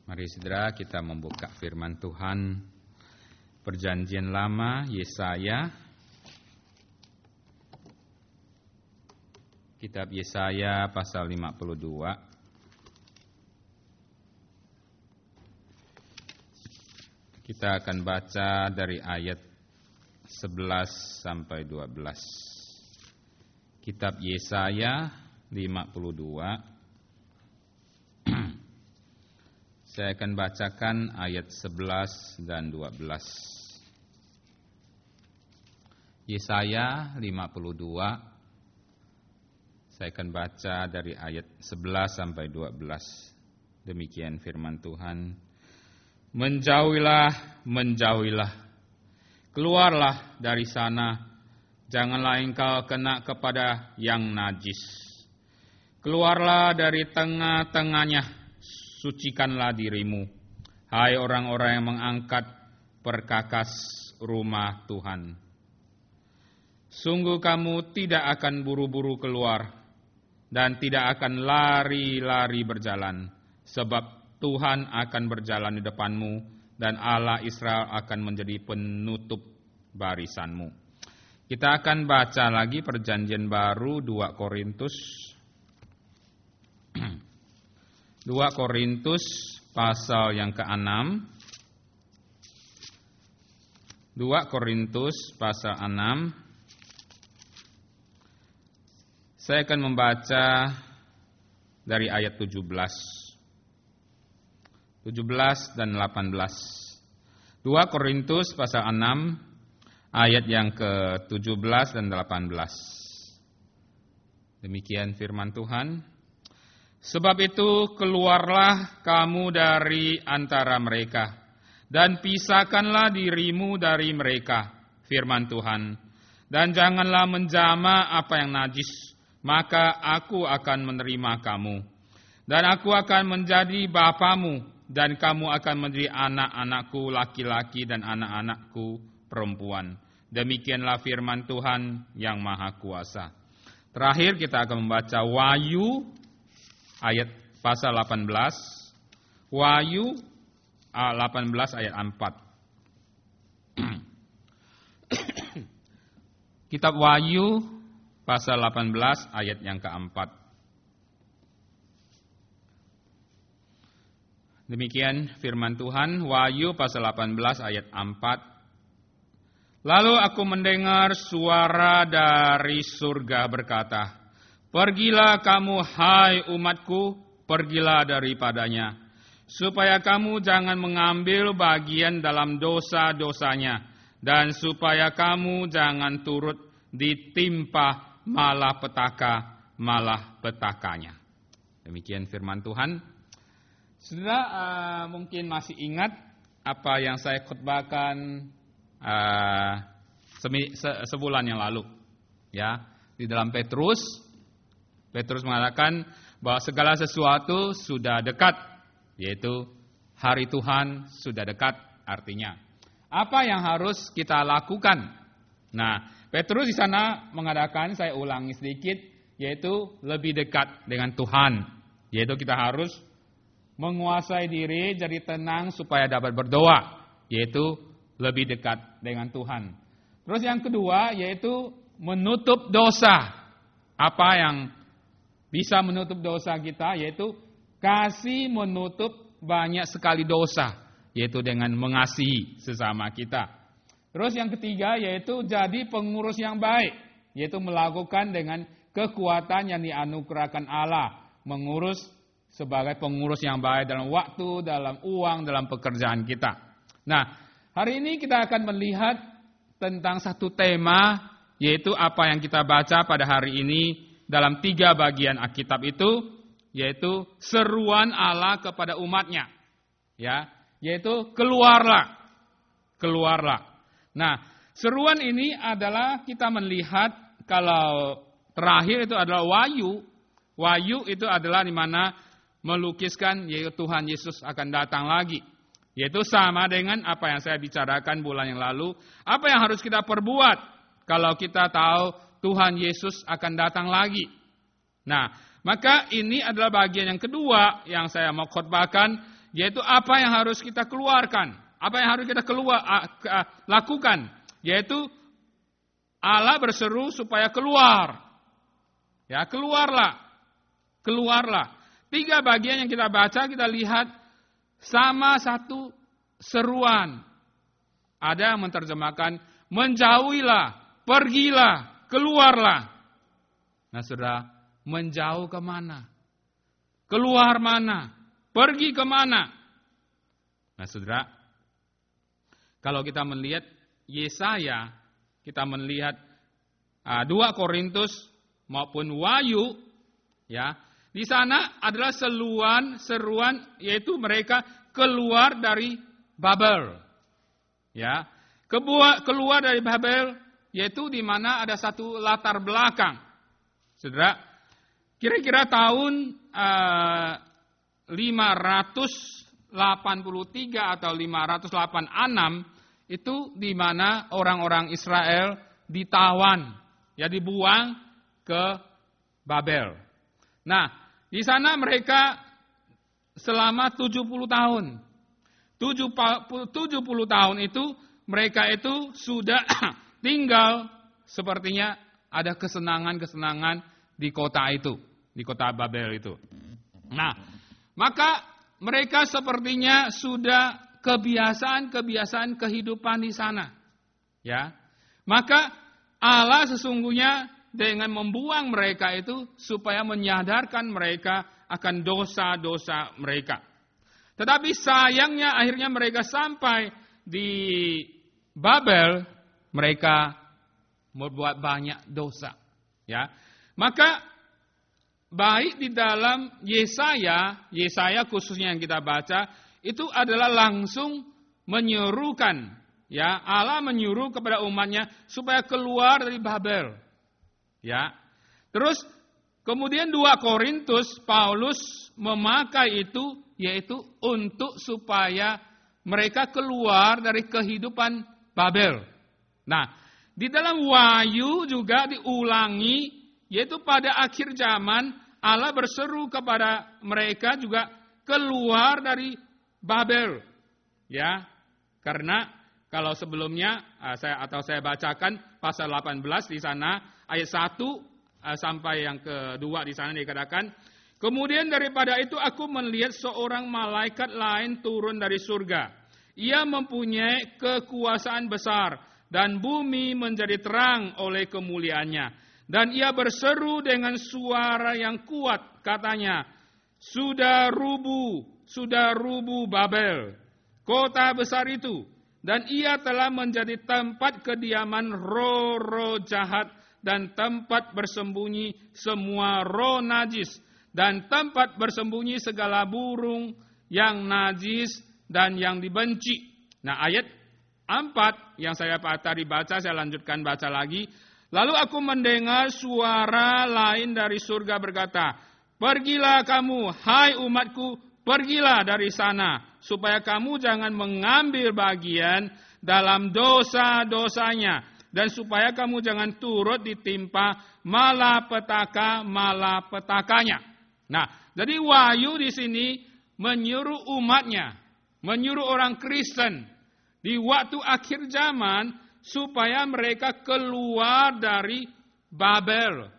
Mari saudara kita membuka firman Tuhan Perjanjian Lama Yesaya. Kitab Yesaya pasal 52. Kita akan baca dari ayat 11 sampai 12. Kitab Yesaya 52. Saya akan bacakan ayat 11 dan 12. Yesaya 52. Saya akan baca dari ayat 11 sampai 12. Demikian firman Tuhan. Menjauhilah, menjauhilah. Keluarlah dari sana. Janganlah engkau kena kepada yang najis. Keluarlah dari tengah-tengahnya. Sucikanlah dirimu, hai orang-orang yang mengangkat perkakas rumah Tuhan. Sungguh kamu tidak akan buru-buru keluar dan tidak akan lari-lari berjalan, sebab Tuhan akan berjalan di depanmu dan Allah Israel akan menjadi penutup barisanmu. Kita akan baca lagi Perjanjian Baru 2 Korintus 2 Korintus pasal yang ke-6. 2 Korintus pasal 6. Saya akan membaca dari ayat 17 dan 18. 2 Korintus pasal 6 ayat yang ke-17 dan 18. Demikian firman Tuhan. Sebab itu keluarlah kamu dari antara mereka, dan pisahkanlah dirimu dari mereka, firman Tuhan. Dan janganlah menjama apa yang najis, maka aku akan menerima kamu. Dan aku akan menjadi bapamu, dan kamu akan menjadi anak-anakku laki-laki dan anak-anakku perempuan. Demikianlah firman Tuhan yang Maha Kuasa. Terakhir kita akan membaca Wahyu ayat pasal 18, Wahyu 18 ayat 4. Kitab Wahyu pasal 18 ayat yang keempat. Demikian firman Tuhan, Wahyu pasal 18 ayat 4. Lalu aku mendengar suara dari surga berkata, pergilah kamu hai umatku, pergilah daripadanya, supaya kamu jangan mengambil bagian dalam dosa-dosanya, dan supaya kamu jangan turut ditimpa malapetaka-malapetakanya. Demikian firman Tuhan. Saudara mungkin masih ingat apa yang saya khotbahkan sebulan yang lalu, ya, di dalam Petrus mengatakan bahwa segala sesuatu sudah dekat, yaitu hari Tuhan sudah dekat artinya. Apa yang harus kita lakukan? Nah, Petrus di sana mengatakan, saya ulangi sedikit, yaitu lebih dekat dengan Tuhan. Yaitu kita harus menguasai diri, jadi tenang supaya dapat berdoa, yaitu lebih dekat dengan Tuhan. Terus yang kedua, yaitu menutup dosa. Apa yang bisa menutup dosa kita, yaitu kasih menutup banyak sekali dosa, yaitu dengan mengasihi sesama kita. Terus yang ketiga, yaitu jadi pengurus yang baik, yaitu melakukan dengan kekuatan yang dianugerahkan Allah, mengurus sebagai pengurus yang baik dalam waktu, dalam uang, dalam pekerjaan kita. Nah, hari ini kita akan melihat tentang satu tema, yaitu apa yang kita baca pada hari ini dalam 3 bagian Alkitab itu, yaitu seruan Allah kepada umatnya, ya, yaitu keluarlah, keluarlah. Nah, seruan ini adalah kita melihat kalau terakhir itu adalah Wahyu. Wahyu itu adalah di mana melukiskan yaitu Tuhan Yesus akan datang lagi. Yaitu sama dengan apa yang saya bicarakan bulan yang lalu. Apa yang harus kita perbuat kalau kita tahu Tuhan Yesus akan datang lagi. Nah, maka ini adalah bagian yang kedua yang saya mau khotbahkan, yaitu apa yang harus kita keluarkan, apa yang harus kita lakukan, yaitu Allah berseru supaya keluar. Ya, keluarlah. 3 bagian yang kita baca, kita lihat sama satu seruan. Ada yang menerjemahkan, menjauhilah, pergilah, keluarlah. Nah, saudara, menjauh kemana? Keluar mana? Pergi kemana? Nah, saudara, kalau kita melihat Yesaya, kita melihat 2 Korintus maupun Wahyu, ya, di sana adalah seruan yaitu mereka keluar dari Babel. Ya, keluar dari Babel yaitu di mana ada satu latar belakang. Saudara, kira-kira tahun 583 atau 586 itu di mana orang-orang Israel ditawan, ya, dibuang ke Babel. Nah, di sana mereka selama 70 tahun. 70 tahun itu mereka itu sudah tinggal sepertinya ada kesenangan-kesenangan di kota itu, di kota Babel itu. Nah, maka mereka sepertinya sudah kebiasaan kehidupan di sana. Ya. Maka Allah sesungguhnya dengan membuang mereka itu supaya menyadarkan mereka akan dosa-dosa mereka. Tetapi sayangnya akhirnya mereka sampai di Babel, mereka membuat banyak dosa. Ya. Maka baik di dalam Yesaya khususnya yang kita baca, itu adalah langsung menyuruhkan, ya, Allah menyuruh kepada umatnya supaya keluar dari Babel. Ya. Terus kemudian 2 Korintus Paulus memakai itu yaitu untuk supaya mereka keluar dari kehidupan Babel. Nah, di dalam Wahyu juga diulangi yaitu pada akhir zaman Allah berseru kepada mereka juga keluar dari Babel. Ya. Karena kalau sebelumnya saya bacakan pasal 18 di sana ayat 1 sampai yang kedua di sana dikatakan, kemudian daripada itu aku melihat seorang malaikat lain turun dari surga. Ia mempunyai kekuasaan besar dan bumi menjadi terang oleh kemuliaannya. Dan ia berseru dengan suara yang kuat, katanya, sudah rubuh Babel, kota besar itu. Dan ia telah menjadi tempat kediaman roh-roh jahat dan tempat bersembunyi semua roh najis dan tempat bersembunyi segala burung yang najis dan yang dibenci. Nah, ayat 4 yang saya tadi baca, saya lanjutkan baca lagi. Lalu aku mendengar suara lain dari surga berkata, pergilah kamu, hai umatku, pergilah dari sana, supaya kamu jangan mengambil bagian dalam dosa-dosanya, dan supaya kamu jangan turut ditimpa malapetaka-malapetakanya. Nah, jadi Wahyu di sini menyuruh umatnya, menyuruh orang Kristen di waktu akhir zaman supaya mereka keluar dari Babel.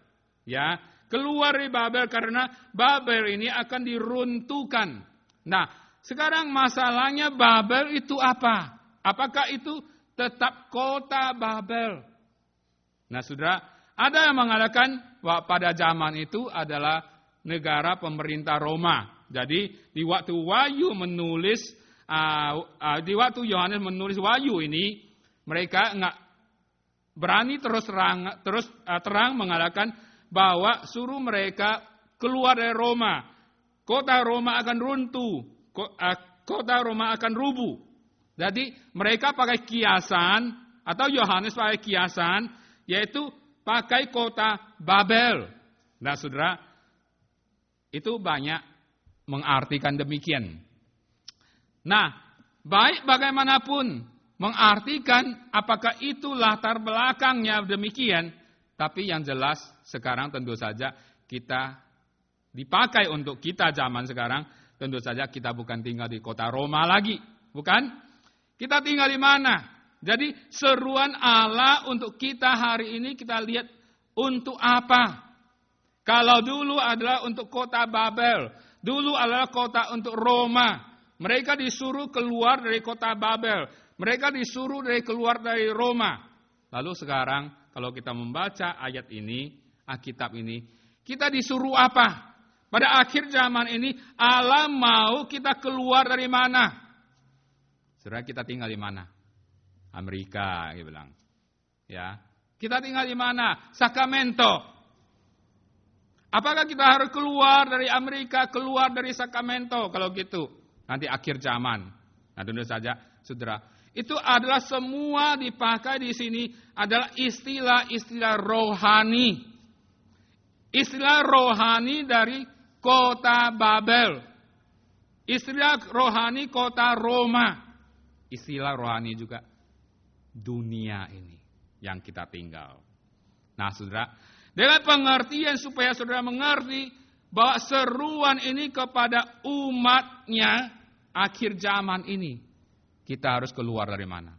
Ya, keluar dari Babel karena Babel ini akan diruntuhkan. Nah, sekarang masalahnya Babel itu apa? Apakah itu tetap kota Babel? Nah, saudara, ada yang mengatakan bahwa pada zaman itu adalah negara pemerintah Roma. Jadi di waktu Wahyu menulis, di waktu Yohanes menulis Wahyu ini, mereka enggak berani terus terang mengatakan bahwa suruh mereka keluar dari Roma. Kota Roma akan runtuh, kota Roma akan rubuh. Jadi mereka pakai kiasan, atau Yohanes pakai kiasan, yaitu pakai kota Babel. Nah, saudara, itu banyak mengartikan demikian. Nah, baik bagaimanapun mengartikan apakah itu latar belakangnya demikian, tapi yang jelas sekarang tentu saja kita dipakai untuk kita zaman sekarang tentu saja kita bukan tinggal di kota Roma lagi. Bukan? Kita tinggal di mana? Jadi seruan Allah untuk kita hari ini kita lihat untuk apa? Kalau dulu adalah untuk kota Babel. Dulu adalah kota untuk Roma. Mereka disuruh keluar dari kota Babel. Mereka disuruh keluar dari Roma. Lalu sekarang kalau kita membaca ayat ini, Alkitab ini, kita disuruh apa? Pada akhir zaman ini Allah mau kita keluar dari mana? Saudara, kita tinggal di mana? Amerika, dia bilang. Ya, kita tinggal di mana? Sacramento. Apakah kita harus keluar dari Amerika, keluar dari Sacramento? Kalau gitu, nanti akhir zaman. Nah, tentu saja, saudara, itu adalah semua dipakai di sini adalah istilah-istilah rohani. Istilah rohani dari kota Babel. Istilah rohani kota Roma. Istilah rohani juga dunia ini yang kita tinggal. Nah, saudara, dengan pengertian supaya saudara mengerti bahwa seruan ini kepada umatnya akhir zaman ini. Kita harus keluar dari mana?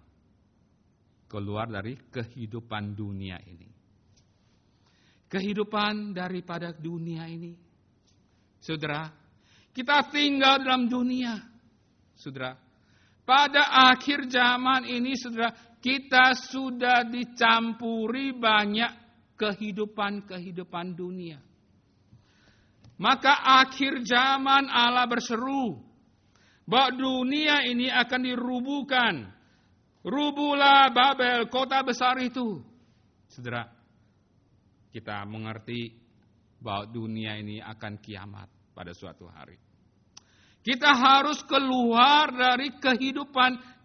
Keluar dari kehidupan dunia ini. Kehidupan daripada dunia ini. Saudara, kita tinggal dalam dunia. Saudara, pada akhir zaman ini, saudara, kita sudah dicampuri banyak kehidupan dunia. Maka akhir zaman Allah berseru bahwa dunia ini akan dirubuhkan. Rubuhlah Babel, kota besar itu. Saudara, kita mengerti bahwa dunia ini akan kiamat pada suatu hari. Kita harus keluar dari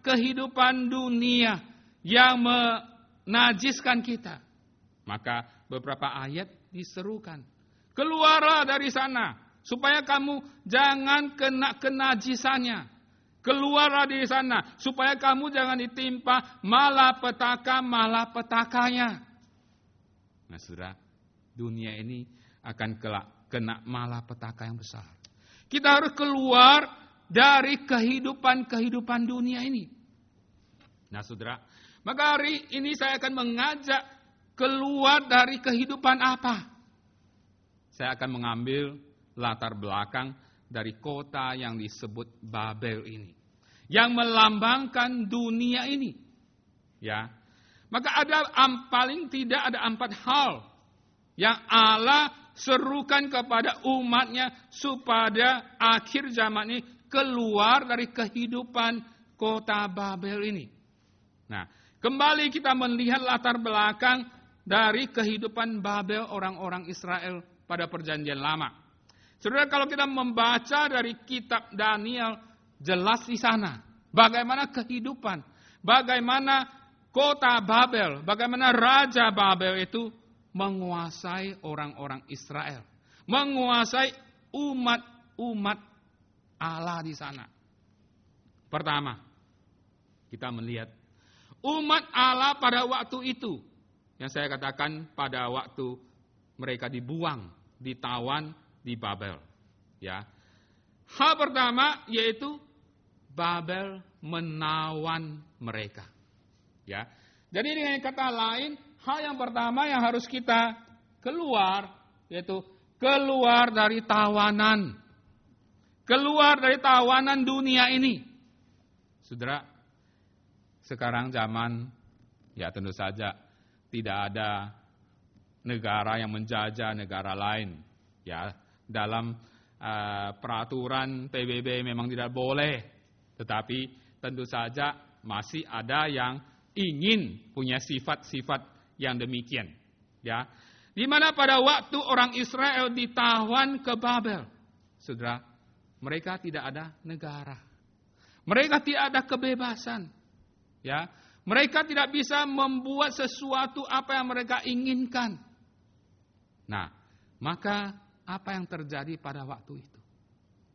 kehidupan dunia yang menajiskan kita. Maka beberapa ayat diserukan. Keluarlah dari sana, supaya kamu jangan kena kenajisannya. Keluarlah dari sana, supaya kamu jangan ditimpa malapetaka-malapetakanya. Nah, saudara, dunia ini akan kena malapetaka yang besar. Kita harus keluar dari kehidupan dunia ini. Nah, saudara, maka hari ini saya akan mengajak keluar dari kehidupan apa? Saya akan mengambil latar belakang dari kota yang disebut Babel ini. Yang melambangkan dunia ini. Ya. Maka paling tidak ada 4 hal yang Allah serukan kepada umatnya supaya akhir zaman ini keluar dari kehidupan kota Babel ini. Nah, kembali kita melihat latar belakang dari kehidupan Babel orang-orang Israel pada perjanjian lama. Saudara, kalau kita membaca dari kitab Daniel, jelas di sana bagaimana kehidupan, bagaimana kota Babel, bagaimana Raja Babel itu menguasai orang-orang Israel. Menguasai umat Allah di sana. Pertama, kita melihat umat Allah pada waktu itu. Yang saya katakan pada waktu mereka dibuang, ditawan di Babel. Ya. Hal pertama yaitu Babel menawan mereka. Ya. Jadi dengan kata lain, hal yang pertama yang harus kita keluar, yaitu keluar dari tawanan. Keluar dari tawanan dunia ini. Saudara, sekarang zaman, ya tentu saja, tidak ada negara yang menjajah negara lain. Ya, dalam peraturan PBB memang tidak boleh. Tetapi tentu saja masih ada yang ingin punya sifat-sifat yang demikian, ya. Di mana pada waktu orang Israel ditawan ke Babel, saudara, mereka tidak ada negara, mereka tidak ada kebebasan, ya. Mereka tidak bisa membuat sesuatu apa yang mereka inginkan. Nah, maka apa yang terjadi pada waktu itu?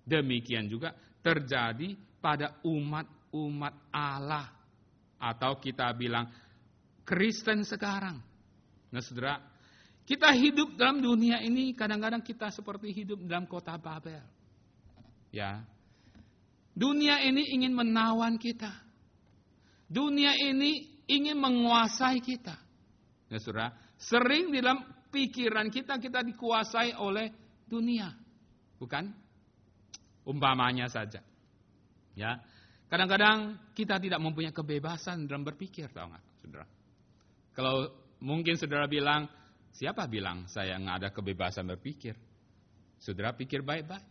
Demikian juga terjadi pada umat Allah, atau kita bilang Kristen sekarang. Nah, saudara, kita hidup dalam dunia ini, kadang-kadang kita seperti hidup dalam kota Babel. Ya. Dunia ini ingin menawan kita. Dunia ini ingin menguasai kita. Ya saudara, sering di dalam pikiran kita dikuasai oleh dunia. Bukan? Umpamanya saja. Ya. Kadang-kadang kita tidak mempunyai kebebasan dalam berpikir, tahu nggak, saudara? Kalau mungkin saudara bilang, siapa bilang saya nggak ada kebebasan berpikir? Saudara pikir baik-baik.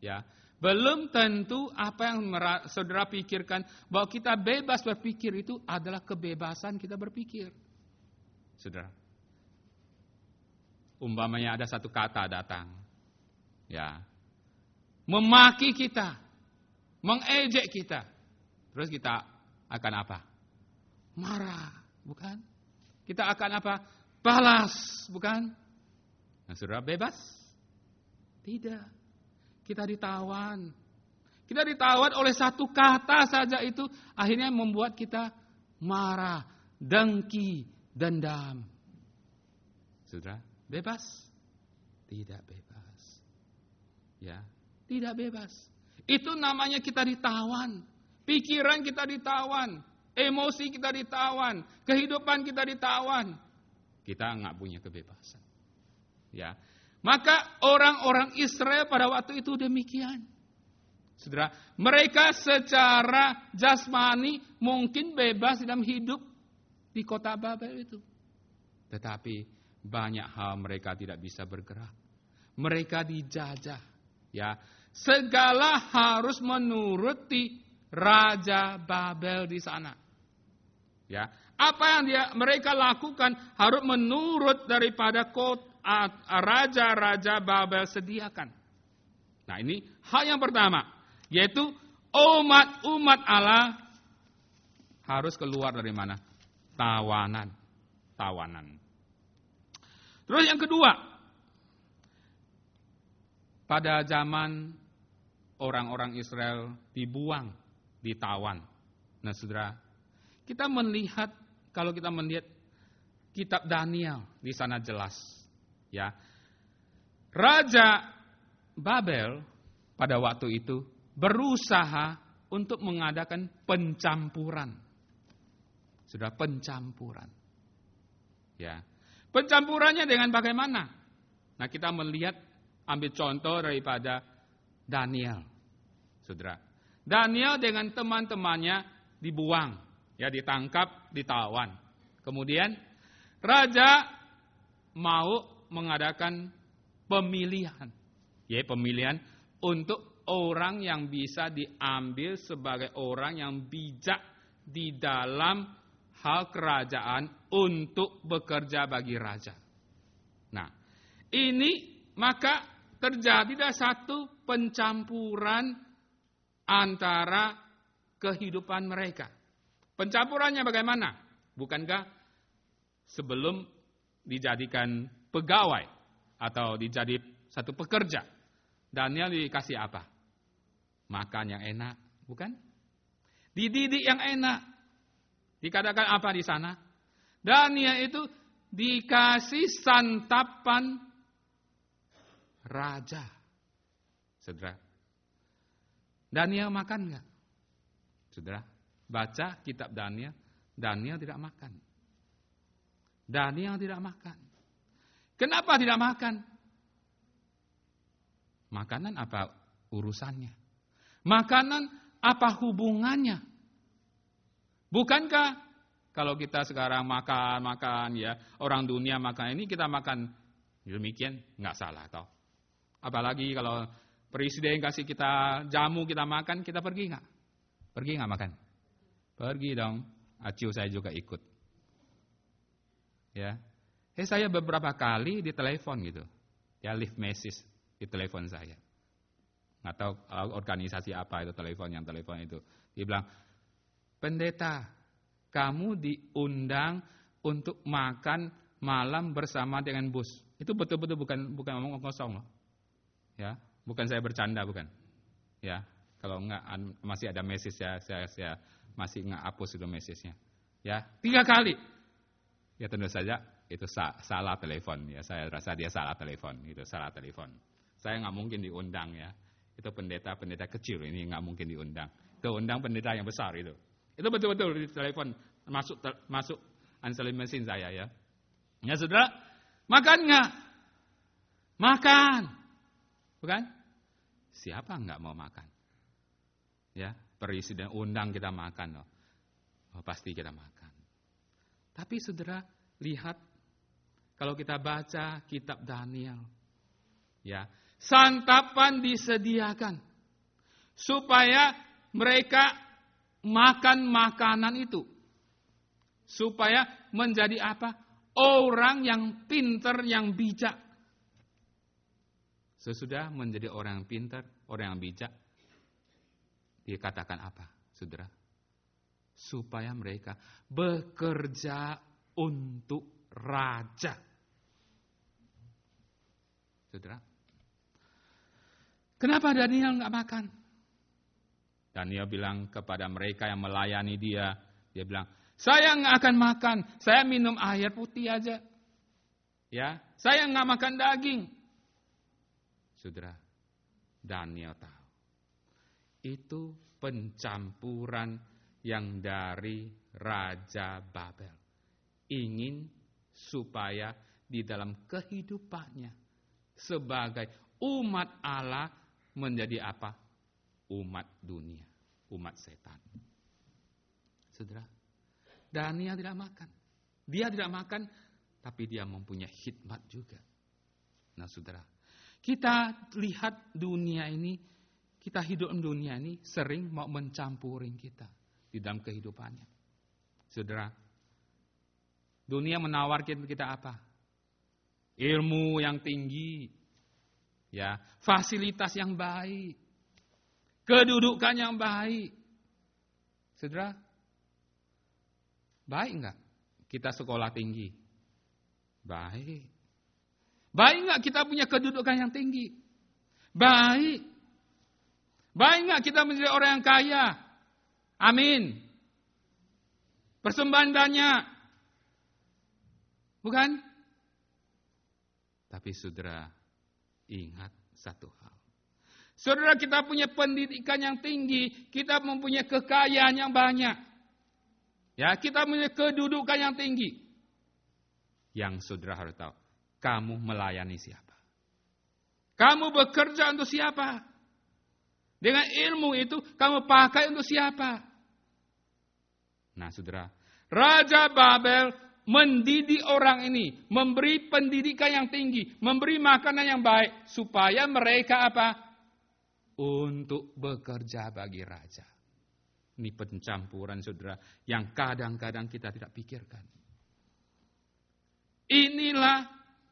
Ya. Belum tentu apa yang saudara pikirkan bahwa kita bebas berpikir itu adalah kebebasan kita berpikir. Saudara. Umpamanya ada satu kata datang. Ya. Memaki kita. Mengejek kita. Terus kita akan apa? Marah, bukan? Kita akan apa? Balas, bukan? Nah, saudara bebas? Tidak. Kita ditawan. Kita ditawan oleh satu kata saja itu akhirnya membuat kita marah, dengki, dendam. Saudara, bebas? Tidak bebas. Ya, tidak bebas. Itu namanya kita ditawan. Pikiran kita ditawan. Emosi kita ditawan. Kehidupan kita ditawan. Kita nggak punya kebebasan. Ya. Maka orang-orang Israel pada waktu itu demikian. Saudara, mereka secara jasmani mungkin bebas dalam hidup di kota Babel itu. Tetapi banyak hal mereka tidak bisa bergerak. Mereka dijajah. Ya, segala harus menuruti Raja Babel di sana. Ya, apa yang mereka lakukan harus menurut daripada raja-raja Babel sediakan. Nah, ini hal yang pertama, yaitu umat Allah harus keluar dari mana? Tawanan. Terus yang kedua, pada zaman orang-orang Israel dibuang, ditawan. Nah, saudara, kalau kita melihat kitab Daniel di sana jelas, ya, Raja Babel pada waktu itu berusaha untuk mengadakan pencampuran. Sudah pencampuran. Ya. Pencampurannya dengan bagaimana? Nah, kita melihat, ambil contoh daripada Daniel. Saudara. Daniel dengan teman-temannya dibuang, ya, ditangkap, ditawan. Kemudian raja mau mengadakan pemilihan. Ya, pemilihan untuk orang yang bisa diambil sebagai orang yang bijak di dalam hal kerajaan untuk bekerja bagi raja. Nah, ini maka terjadilah satu pencampuran antara kehidupan mereka. Pencampurannya bagaimana? Bukankah sebelum dijadikan pegawai atau dijadi satu pekerja, Daniel dikasih apa? Makan yang enak, bukan? Dididik yang enak. Dikatakan apa di sana? Daniel itu dikasih santapan raja. Saudara, Daniel makan enggak? Saudara, baca kitab Daniel, Daniel tidak makan. Daniel tidak makan. Kenapa tidak makan? Makanan apa urusannya? Makanan apa hubungannya? Bukankah kalau kita sekarang makan ya, orang dunia makan ini, kita makan demikian, nggak salah toh. Apalagi kalau presiden kasih kita jamu, kita makan, kita pergi nggak? Pergi nggak makan? Pergi dong. Acu saya juga ikut. Ya, saya beberapa kali ditelepon gitu, ya, leave message di telepon saya. Nggak tahu organisasi apa itu telepon itu. Dia bilang, pendeta, kamu diundang untuk makan malam bersama dengan bos. Itu betul-betul bukan ngomong kosong loh. Ya, bukan saya bercanda, bukan. Ya, kalau enggak masih ada message ya, saya masih enggak hapus itu message-nya. Ya, 3 kali. Ya tentu saja itu salah telepon ya. Saya rasa dia salah telepon, itu salah telepon. Saya enggak mungkin diundang ya. Itu pendeta-pendeta kecil, ini nggak mungkin diundang. Itu undang pendeta yang besar itu. Itu betul-betul di telepon masuk answering machine saya ya. Ya saudara, makan nggak? Makan. Bukan? Siapa nggak mau makan? Ya, presiden undang kita makan loh. Oh, pasti kita makan. Tapi saudara, lihat kalau kita baca kitab Daniel. Ya, santapan disediakan supaya mereka makan makanan itu. Supaya menjadi apa? Orang yang pintar, yang bijak. Sesudah menjadi orang yang pintar, orang yang bijak, dikatakan apa, saudara? Supaya mereka bekerja untuk raja. Saudara, kenapa Daniel nggak makan? Daniel bilang kepada mereka yang melayani dia bilang, saya nggak akan makan, saya minum air putih aja. Ya, saya nggak makan daging. Saudara, Daniel tahu itu pencampuran yang dari Raja Babel. Ingin supaya di dalam kehidupannya sebagai umat Allah menjadi apa? Umat dunia, umat setan. Saudara, Daniel tidak makan. Dia tidak makan, tapi dia mempunyai hikmat juga. Nah saudara, kita lihat dunia ini, kita hidup di dunia ini sering mau mencampurin kita di dalam kehidupannya. Saudara, dunia menawarkan kita apa? Ilmu yang tinggi, ya, fasilitas yang baik, kedudukan yang baik. Saudara, baik enggak kita sekolah tinggi? Baik. Baik enggak kita punya kedudukan yang tinggi? Baik. Baik enggak kita menjadi orang yang kaya? Amin. Persembahan banyak. Bukan? Tapi saudara, ingat satu hal. Saudara, kita punya pendidikan yang tinggi, kita mempunyai kekayaan yang banyak. Ya, kita mempunyai kedudukan yang tinggi. Yang saudara harus tahu, kamu melayani siapa? Kamu bekerja untuk siapa? Dengan ilmu itu, kamu pakai untuk siapa? Nah, saudara, Raja Babel mendidik orang ini, memberi pendidikan yang tinggi, memberi makanan yang baik, supaya mereka apa? Untuk bekerja bagi raja. Ini pencampuran saudara yang kadang-kadang kita tidak pikirkan. Inilah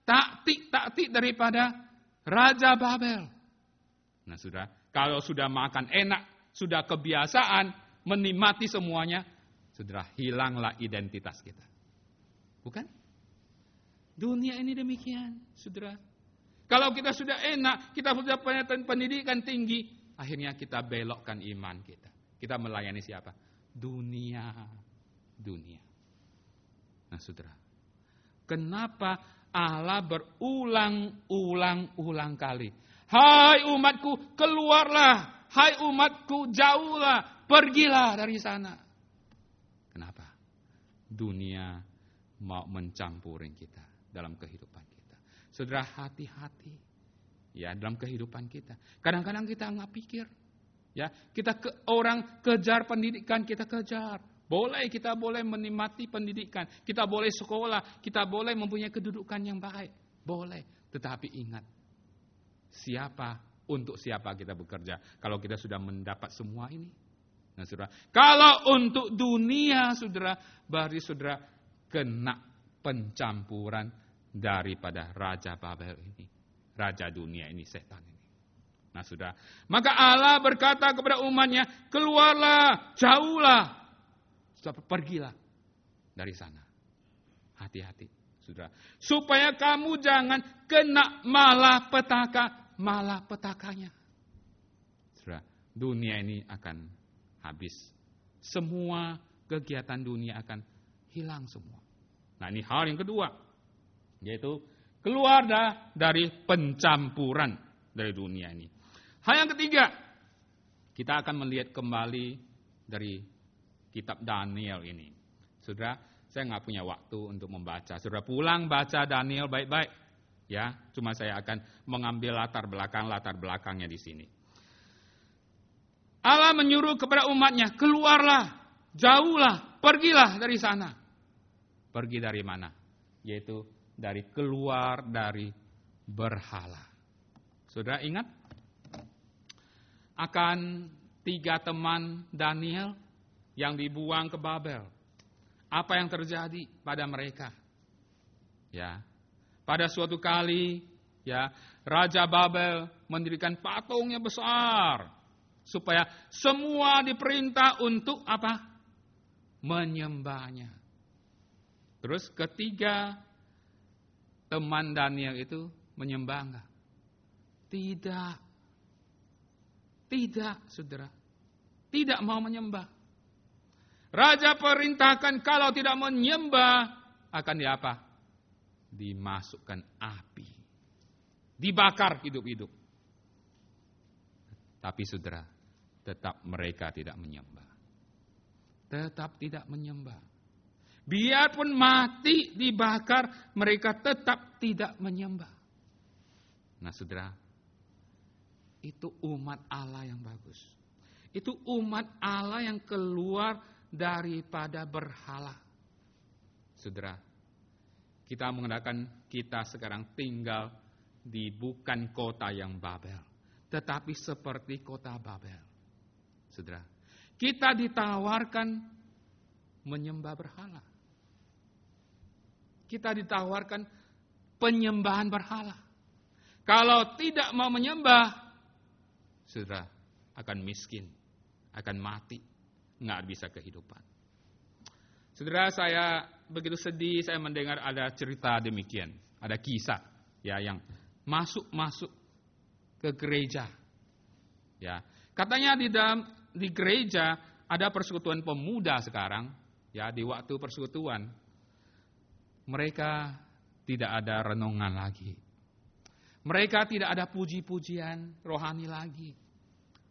taktik-taktik daripada Raja Babel. Nah saudara, kalau sudah makan enak, sudah kebiasaan menikmati semuanya, saudara, hilanglah identitas kita. Bukan? Dunia ini demikian, saudara. Kalau kita sudah enak, kita sudah punya pendidikan tinggi, akhirnya kita belokkan iman kita. Kita melayani siapa? Dunia. Nah saudara, kenapa Allah berulang-ulang kali? Hai umatku, keluarlah. Hai umatku, jauhlah. Pergilah dari sana. Kenapa? Dunia mau mencampurin kita dalam kehidupan kita. Saudara, hati-hati. Ya, dalam kehidupan kita. Kadang-kadang kita nggak pikir. Ya, kita orang kejar pendidikan, kita kejar. Kita boleh menikmati pendidikan, kita boleh sekolah, kita boleh mempunyai kedudukan yang baik, boleh. Tetapi ingat, untuk siapa kita bekerja? Kalau kita sudah mendapat semua ini, nah saudara, kalau untuk dunia, saudara, berarti saudara kena pencampuran daripada Raja Babel ini, raja dunia ini, setan ini. Nah sudah, maka Allah berkata kepada umatnya, keluarlah, jauhlah, pergilah dari sana. Hati-hati, saudara, supaya kamu jangan kena malapetaka-malapetakanya. Saudara, dunia ini akan habis. Semua kegiatan dunia akan hilang semua. Nah ini hal yang kedua, yaitu keluar dari pencampuran dari dunia ini. Hal yang ketiga, kita akan melihat kembali dari kitab Daniel ini. Saudara, saya nggak punya waktu untuk membaca. Saudara pulang baca Daniel baik-baik. Ya, cuma saya akan mengambil latar belakangnya di sini. Allah menyuruh kepada umatnya, keluarlah, jauhlah, pergilah dari sana. Pergi dari mana? Yaitu dari keluar dari berhala. Saudara ingat? Akan 3 teman Daniel yang dibuang ke Babel. Apa yang terjadi pada mereka? Ya. Pada suatu kali, ya, Raja Babel mendirikan patungnya besar supaya semua diperintah untuk apa? Menyembahnya. Terus ketiga teman Daniel itu menyembah enggak? Tidak. Tidak, saudara. Tidak mau menyembah. Raja perintahkan kalau tidak menyembah akan diapa? Dimasukkan api. Dibakar hidup-hidup. Tapi saudara, tetap mereka tidak menyembah. Tetap tidak menyembah. Biarpun mati dibakar, mereka tetap tidak menyembah. Nah saudara, itu umat Allah yang bagus. Itu umat Allah yang keluar daripada berhala. Saudara, kita mengatakan kita sekarang tinggal di bukan kota yang Babel, tetapi seperti kota Babel. Saudara, kita ditawarkan menyembah berhala. Kita ditawarkan penyembahan berhala. Kalau tidak mau menyembah, saudara akan miskin, akan mati, nggak bisa kehidupan. Saudara, saya begitu sedih saya mendengar ada cerita demikian, ada kisah ya yang masuk ke gereja. Ya, katanya di gereja ada persekutuan pemuda sekarang, ya di waktu persekutuan mereka tidak ada renungan lagi. Mereka tidak ada puji-pujian rohani lagi.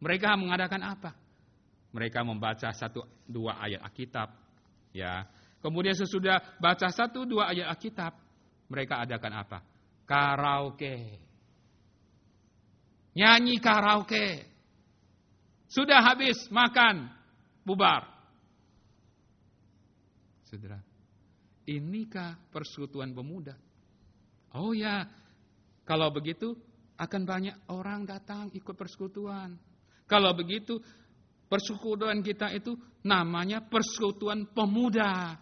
Mereka mengadakan apa? Mereka membaca 1-2 ayat Alkitab. Ya. Kemudian sesudah baca 1-2 ayat Alkitab, mereka adakan apa? Karaoke. Nyanyi karaoke. Sudah habis makan, bubar. Saudara, inikah persekutuan pemuda? Oh ya, kalau begitu akan banyak orang datang ikut persekutuan. Kalau begitu persekutuan kita itu namanya persekutuan pemuda.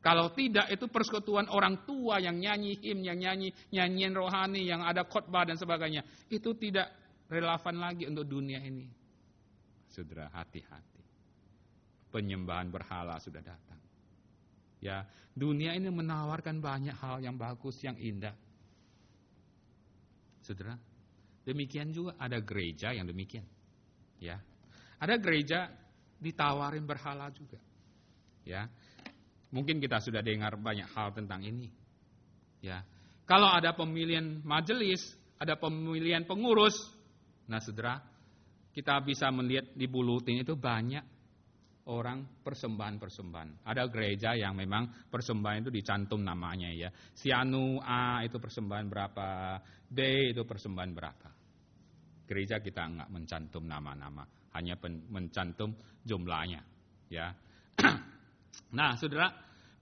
Kalau tidak itu persekutuan orang tua yang nyanyi him, yang nyanyi nyanyian rohani, yang ada khotbah dan sebagainya. Itu tidak relevan lagi untuk dunia ini. Saudara, hati-hati. Penyembahan berhala sudah datang. Ya, dunia ini menawarkan banyak hal yang bagus, yang indah. Saudara, demikian juga ada gereja yang demikian. Ya. Ada gereja ditawarin berhala juga. Ya. Mungkin kita sudah dengar banyak hal tentang ini. Ya. Kalau ada pemilihan majelis, ada pemilihan pengurus. Nah, saudara, kita bisa melihat di buletin itu banyak orang persembahan-persembahan. Ada gereja yang memang persembahan itu dicantum namanya ya. Si anu A itu persembahan berapa, B itu persembahan berapa. Gereja kita enggak mencantum nama-nama, hanya mencantum jumlahnya, ya. Nah, saudara,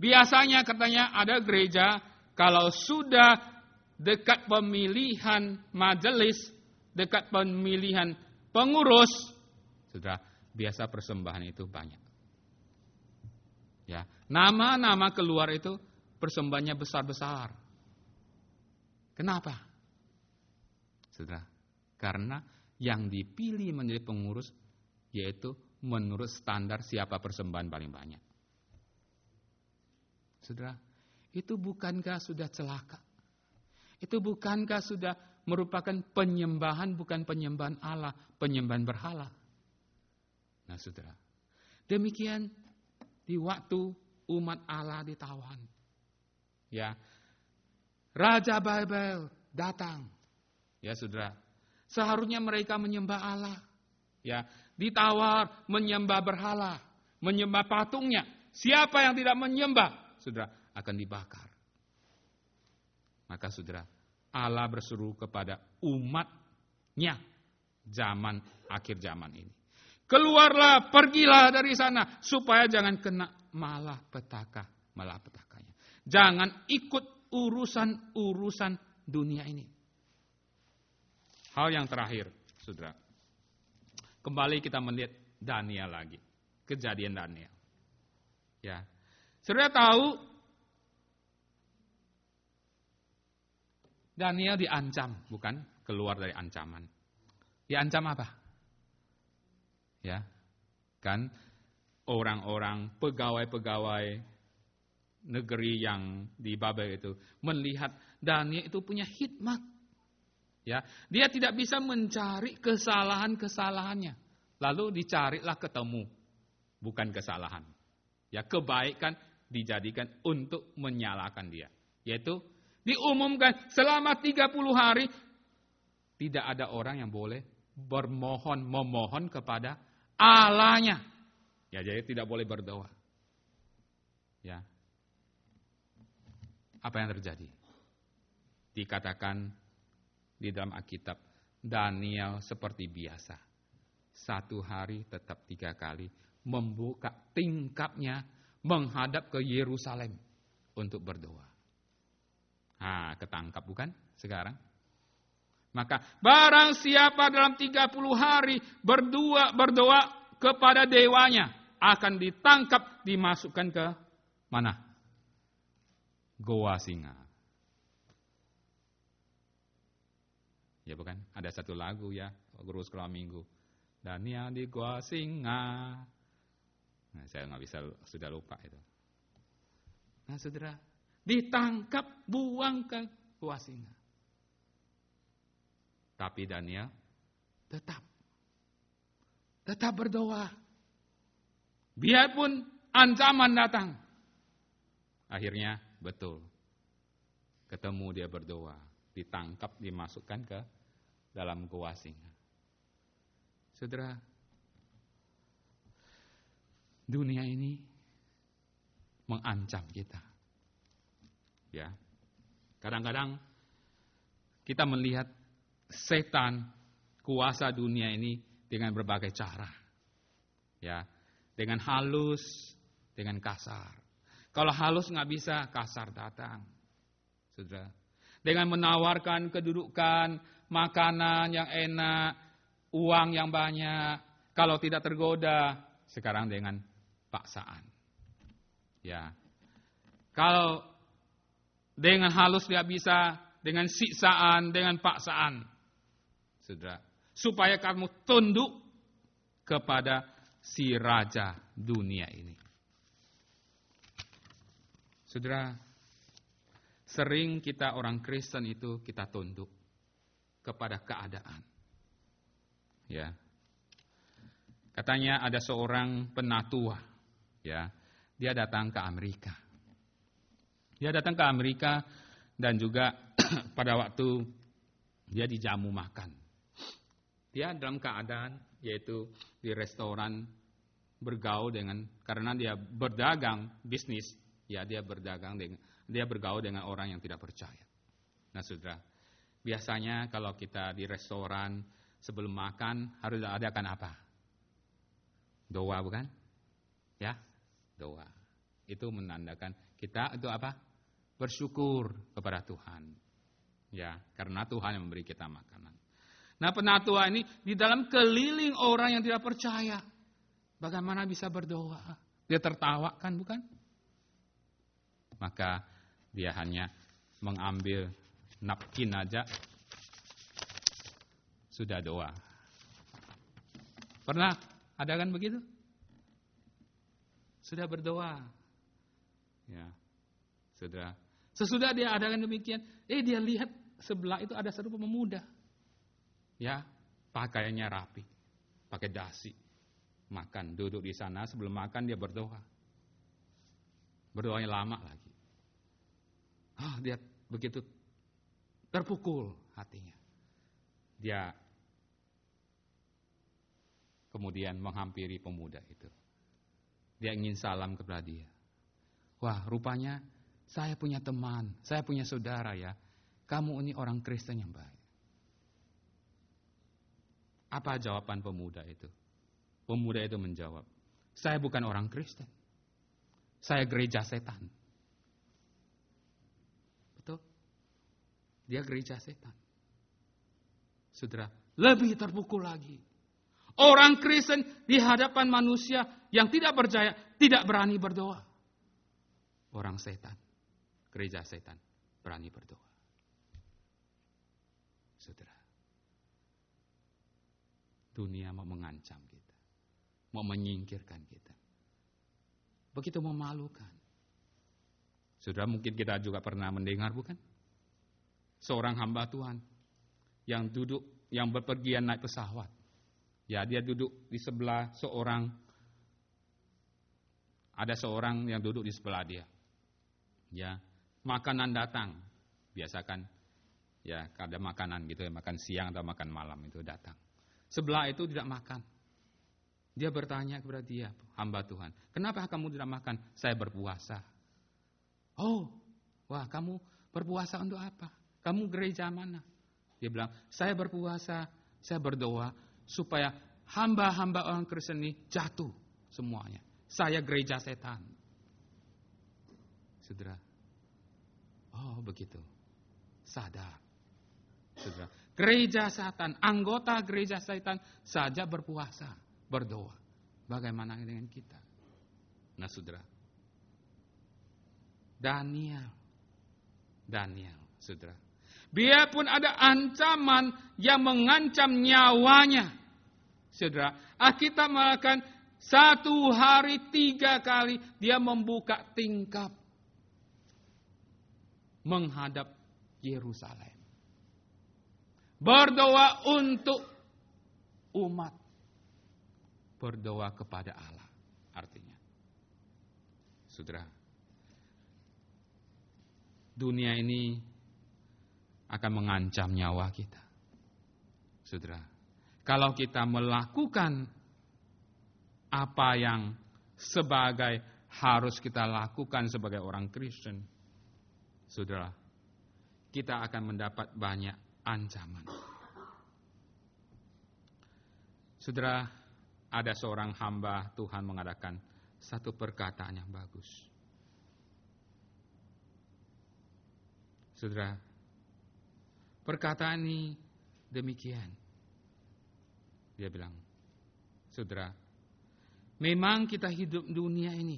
biasanya katanya ada gereja kalau sudah dekat pemilihan majelis, dekat pemilihan pengurus, saudara, biasa persembahan itu banyak. Ya, nama-nama keluar itu persembahannya besar-besar. Kenapa? Saudara, karena yang dipilih menjadi pengurus yaitu menurut standar siapa persembahan paling banyak. Saudara, itu bukankah sudah celaka? Itu bukankah sudah merupakan penyembahan, bukan penyembahan Allah, penyembahan berhala? Nah, saudara, demikian di waktu umat Allah ditawan. Ya, Raja Babel datang. Ya, saudara, Seharusnya mereka menyembah Allah. Ya, ditawar menyembah berhala, menyembah patungnya. Siapa yang tidak menyembah, saudara, akan dibakar. Maka saudara, Allah berseru kepada umatnya zaman akhir zaman ini. Keluarlah, pergilah dari sana, supaya jangan kena malapetaka-malapetakanya. Jangan ikut urusan-urusan dunia ini. Hal yang terakhir, saudara. Kembali kita melihat Daniel lagi. Kejadian Daniel. Ya. Saudara tahu Daniel diancam, bukan? Keluar dari ancaman. Diancam apa? Ya. Kan orang-orang pegawai-pegawai negeri yang di Babel itu melihat Daniel itu punya hikmat. Ya, dia tidak bisa mencari kesalahan-kesalahannya. Lalu dicarilah ketemu, bukan kesalahan. Ya, kebaikan dijadikan untuk menyalahkan dia. Yaitu diumumkan selama 30 hari tidak ada orang yang boleh memohon kepada Allahnya. Ya, jadi tidak boleh berdoa. Ya. Apa yang terjadi? Dikatakan di dalam Alkitab, Daniel seperti biasa. 1 hari tetap 3 kali membuka tingkapnya menghadap ke Yerusalem untuk berdoa. Ketangkap bukan sekarang? Maka barang siapa dalam 30 hari berdoa kepada dewanya akan ditangkap, dimasukkan ke mana? Goa singa. Ya bukan? Ada satu lagu ya, guru sekolah minggu. Daniel di goa singa. Nah, saya nggak bisa, sudah lupa itu. Nah, saudara, ditangkap, buang ke goa singa. Tapi Daniel tetap berdoa. Biarpun ancaman datang. Akhirnya betul. Ketemu dia berdoa. Ditangkap, dimasukkan ke dalam goa singa. Saudara, dunia ini mengancam kita. Ya. Kadang-kadang kita melihat setan, kuasa dunia ini dengan berbagai cara. Ya, dengan halus, dengan kasar. Kalau halus nggak bisa, kasar datang. Saudara, dengan menawarkan kedudukan, makanan yang enak, uang yang banyak. Kalau tidak tergoda, sekarang dengan paksaan. Ya. Kalau dengan halus tidak bisa, dengan siksaan, dengan paksaan. Saudara, supaya kamu tunduk kepada si raja dunia ini. Saudara, sering kita orang Kristen itu kita tunduk kepada keadaan. Ya. Katanya ada seorang penatua, ya. Dia datang ke Amerika. Dia datang ke Amerika dan juga pada waktu dia dijamu makan. Dia dalam keadaan yaitu di restoran bergaul karena dia berdagang bisnis, ya dia bergaul dengan orang yang tidak percaya. Nah, saudara, biasanya kalau kita di restoran sebelum makan harus adakan apa? Doa, bukan? Ya, doa. Itu menandakan kita itu apa? Bersyukur kepada Tuhan. Ya, karena Tuhan yang memberi kita makanan. Nah, penatua ini di dalam keliling orang yang tidak percaya. Bagaimana bisa berdoa? Dia tertawakan, bukan? Maka dia hanya mengambil napkin aja, sudah doa. Pernah ada kan begitu? Sudah berdoa. Ya, saudara. Sesudah dia adakan demikian, dia lihat sebelah itu ada satu pemuda. Ya, pakaiannya rapi, pakai dasi, makan, duduk di sana sebelum makan dia berdoa. Berdoanya lama lagi. Dia begitu terpukul hatinya. Dia kemudian menghampiri pemuda itu. Dia ingin salam kepada dia. Wah, rupanya saya punya teman, saya punya saudara ya. Kamu ini orang Kristen yang baik. Apa jawaban pemuda itu? Pemuda itu menjawab, saya bukan orang Kristen. Saya gereja setan. Betul? Dia gereja setan. Saudara, lebih terpukul lagi. Orang Kristen di hadapan manusia yang tidak percaya, tidak berani berdoa. Orang setan, gereja setan, berani berdoa. Saudara, dunia mau mengancam kita, mau menyingkirkan kita. Begitu memalukan. Saudara, mungkin kita juga pernah mendengar, bukan? Seorang hamba Tuhan yang duduk, yang berpergian naik pesawat. Ya, dia duduk di sebelah seorang, ada seorang yang duduk di sebelah dia. Ya, makanan datang. Biasakan, ya, ada makanan gitu ya, makan siang atau makan malam itu datang. Sebelah itu tidak makan. Dia bertanya kepada dia, hamba Tuhan, kenapa kamu tidak makan? Saya berpuasa. Oh, wah, kamu berpuasa untuk apa? Kamu gereja mana? Dia bilang, saya berpuasa, saya berdoa supaya hamba-hamba orang Kristen ini jatuh semuanya. Saya gereja setan. Saudara, oh begitu, sadar. Saudara, gereja setan, anggota gereja setan saja berpuasa, berdoa. Bagaimana dengan kita? Nah saudara, Daniel, saudara, biarpun ada ancaman yang mengancam nyawanya, saudara, Alkitab mengatakan 1 hari 3 kali dia membuka tingkap menghadap Yerusalem. Berdoa untuk umat. Berdoa kepada Allah. Artinya, saudara, dunia ini akan mengancam nyawa kita. Saudara, kalau kita melakukan apa yang sebagai harus kita lakukan sebagai orang Kristen, saudara, kita akan mendapat banyak ancaman. Saudara, ada seorang hamba Tuhan mengadakan satu perkataan yang bagus. Saudara, perkataan ini demikian. Dia bilang, saudara, memang kita hidup dunia ini.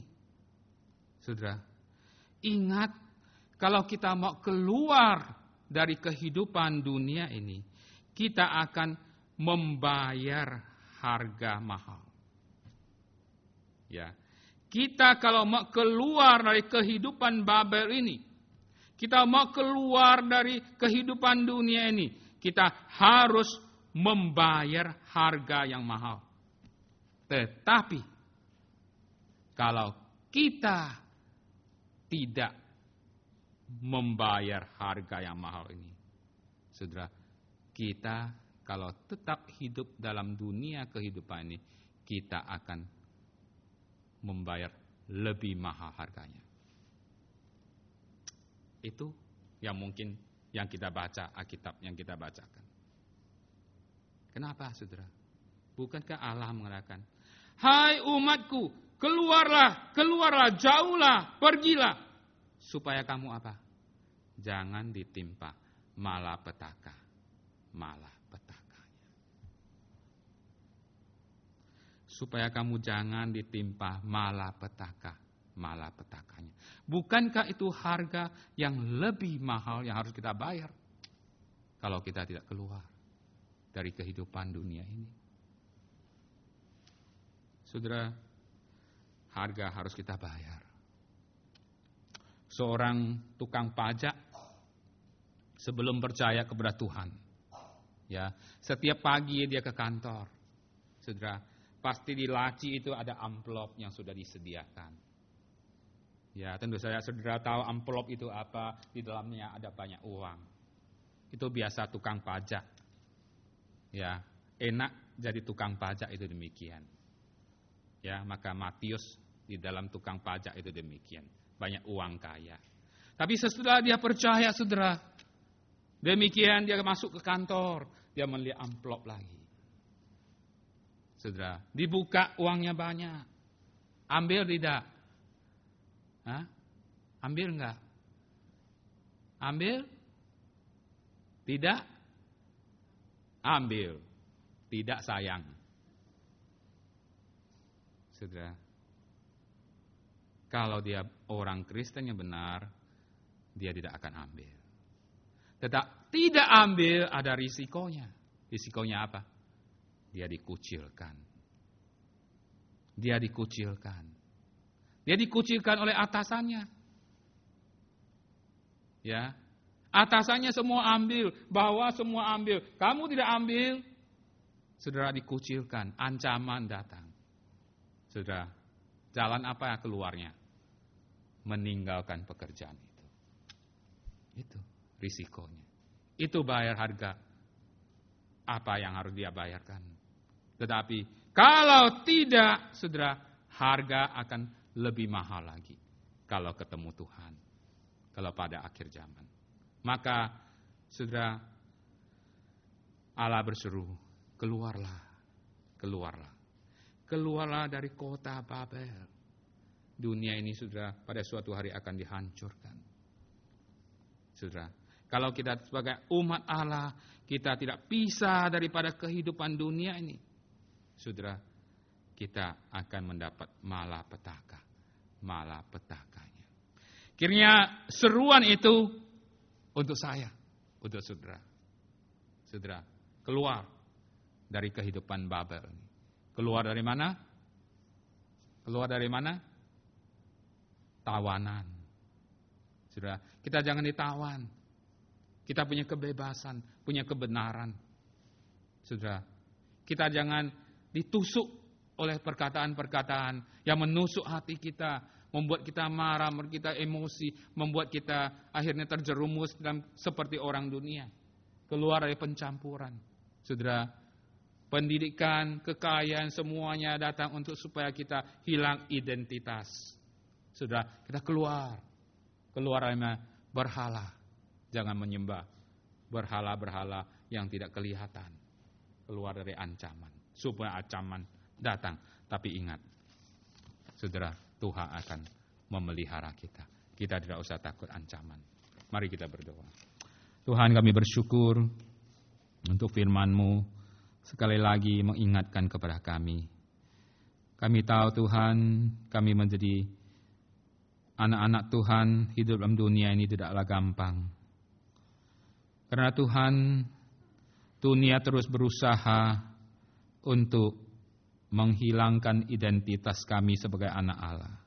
Saudara, ingat kalau kita mau keluar dari kehidupan dunia ini, kita akan membayar harga mahal. Ya, kita kalau mau keluar dari kehidupan Babel ini, kita mau keluar dari kehidupan dunia ini, kita harus membayar harga yang mahal. Tetapi kalau kita tidak membayar harga yang mahal ini, saudara, kita kalau tetap hidup dalam dunia kehidupan ini, kita akan membayar lebih mahal harganya. Itu yang mungkin yang kita baca, Alkitab yang kita bacakan. Kenapa, saudara? Bukankah Allah mengatakan, hai umatku, keluarlah, jauhlah, pergilah. Supaya kamu apa? Jangan ditimpa malapetaka. Supaya kamu jangan ditimpa malapetakanya. Bukankah itu harga yang lebih mahal yang harus kita bayar kalau kita tidak keluar dari kehidupan dunia ini? Saudara, harga harus kita bayar. Seorang tukang pajak sebelum percaya kepada Tuhan, ya, setiap pagi dia ke kantor. Saudara, pasti di laci itu ada amplop yang sudah disediakan. Ya, tentu saja saudara tahu amplop itu apa, di dalamnya ada banyak uang. Itu biasa tukang pajak. Ya, enak jadi tukang pajak itu demikian. Ya, maka Matius di dalam tukang pajak itu demikian. Banyak uang kaya. Tapi sesudah dia percaya, saudara, demikian dia masuk ke kantor, dia melihat amplop lagi. Saudara, dibuka uangnya banyak. Ambil tidak? Hah? Ambil enggak? Ambil? Tidak? Ambil. Tidak sayang. Saudara, kalau dia orang Kristen yang benar, dia tidak akan ambil. Tetap tidak ambil, ada risikonya. Risikonya apa? Dia dikucilkan. Dia dikucilkan. Dia dikucilkan oleh atasannya. Ya, atasannya semua ambil, bawa semua ambil. Kamu tidak ambil, saudara dikucilkan, ancaman datang. Saudara, jalan apa keluarnya? Meninggalkan pekerjaan itu. Itu risikonya. Itu bayar harga apa yang harus dia bayarkan. Tetapi kalau tidak, saudara, harga akan lebih mahal lagi kalau ketemu Tuhan. Kalau pada akhir zaman. Maka, saudara, Allah berseru, keluarlah, keluarlah. Keluarlah dari kota Babel. Dunia ini, saudara, pada suatu hari akan dihancurkan. Saudara, kalau kita sebagai umat Allah, kita tidak pisah daripada kehidupan dunia ini. Saudara, kita akan mendapat malapetaka. Malapetakanya. Kiranya seruan itu untuk saya, untuk saudara. Saudara, keluar dari kehidupan Babel ini. Keluar dari mana? Keluar dari mana? Tawanan. Saudara, kita jangan ditawan. Kita punya kebebasan, punya kebenaran. Saudara, kita jangan ditusuk oleh perkataan-perkataan yang menusuk hati kita, membuat kita marah, membuat kita emosi, membuat kita akhirnya terjerumus dalam seperti orang dunia. Keluar dari pencampuran. Saudara, pendidikan, kekayaan, semuanya datang untuk supaya kita hilang identitas. Saudara, kita keluar. Keluar dari berhala. Jangan menyembah berhala-berhala yang tidak kelihatan. Keluar dari ancaman. Supaya ancaman datang. Tapi ingat, saudara, Tuhan akan memelihara kita. Kita tidak usah takut ancaman. Mari kita berdoa. Tuhan, kami bersyukur untuk firman-Mu. Sekali lagi mengingatkan kepada kami. Kami tahu Tuhan, kami menjadi anak-anak Tuhan, hidup dalam dunia ini tidaklah gampang. Karena Tuhan, dunia terus berusaha untuk menghilangkan identitas kami sebagai anak Allah.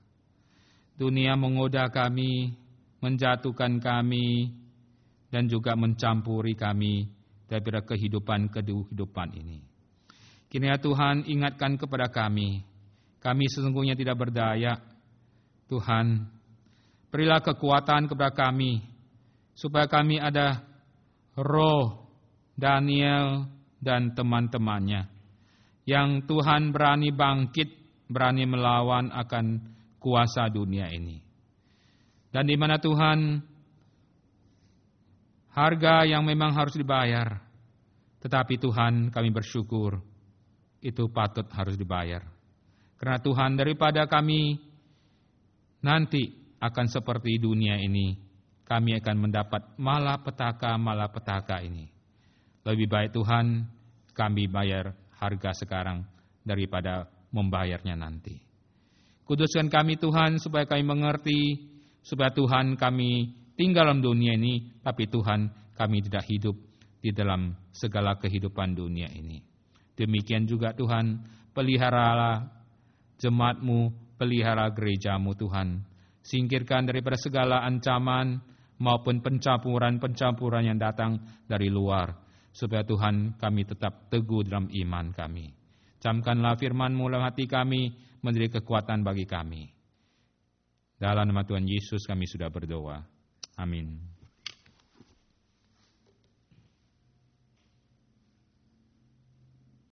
Dunia menggoda kami, menjatuhkan kami, dan juga mencampuri kami daripada kehidupan ini. Kiranya Tuhan ingatkan kepada kami sesungguhnya tidak berdaya. Tuhan, berilah kekuatan kepada kami, supaya kami ada roh Daniel dan teman-temannya, yang Tuhan berani bangkit, berani melawan akan kuasa dunia ini. Dan di mana Tuhan, harga yang memang harus dibayar, tetapi Tuhan kami bersyukur, itu patut harus dibayar. Karena Tuhan, daripada kami nanti akan seperti dunia ini, kami akan mendapat malapetaka ini. Lebih baik Tuhan, kami bayar harga sekarang daripada membayarnya nanti. Kuduskan kami Tuhan supaya kami mengerti, supaya Tuhan kami tinggal dalam dunia ini, tapi Tuhan kami tidak hidup di dalam segala kehidupan dunia ini. Demikian juga Tuhan, peliharalah jemaat-Mu, pelihara gereja-Mu Tuhan. Singkirkan daripada segala ancaman maupun pencampuran-pencampuran yang datang dari luar. Supaya Tuhan kami tetap teguh dalam iman kami. Camkanlah firman-Mu dalam hati kami, menjadi kekuatan bagi kami. Dalam nama Tuhan Yesus kami sudah berdoa. Amin.